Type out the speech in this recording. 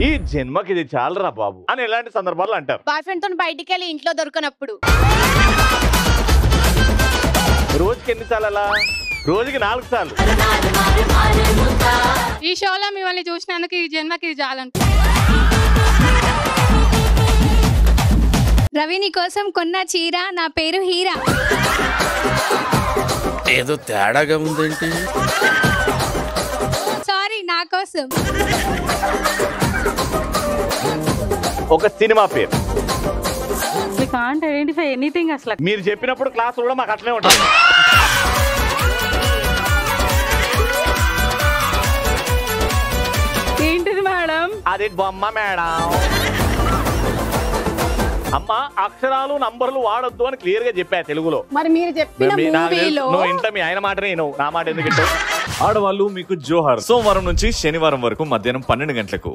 ఈ జన్మకి ఇది చాలరా బాబు అని ఎలాంటి సందర్భాలు అంటారు? బాయ్ ఫ్రెండ్ తో బయటికి వెళ్ళి ఇంట్లో దొరకనప్పుడు. రోజుకి ఎన్నిసార్లు అలా? రోజుకి 4 సార్లు. ఈ షోలో మిమ్మల్ని చూసినందుకు ఈ జన్మకి ఇది చాలంట. రవి నీ కోసం కొన్న చీర, నా పేరు హీరా. ఏదో తేడాగా ఉందేంటి? సారీ, నా కోసం. ఒక సినిమా పేరు. We can't identify anything అసలు. మీరు చెప్పినప్పుడు క్లాస్ కూడా మాకు అట్లనే ఉంటుంది. ఏంటిది మేడం? అది బొమ్మ మేడం. అమ్మ అక్షరాలు నంబర్లు వాడొద్దు అని క్లియర్ గా చెప్పా తెలుగులో. మరి మీరు చెప్పిన మూవీలో నువ్వు ఇంట్లో మీ ఆయన మాటనే వినవు, నా మాట ఎందుకు వింటావు? ఆడవాళ్ళు మీకు జోహార్. సోమవారం నుంచి శనివారం వరకు మధ్యాహ్నం 12 గంటలకు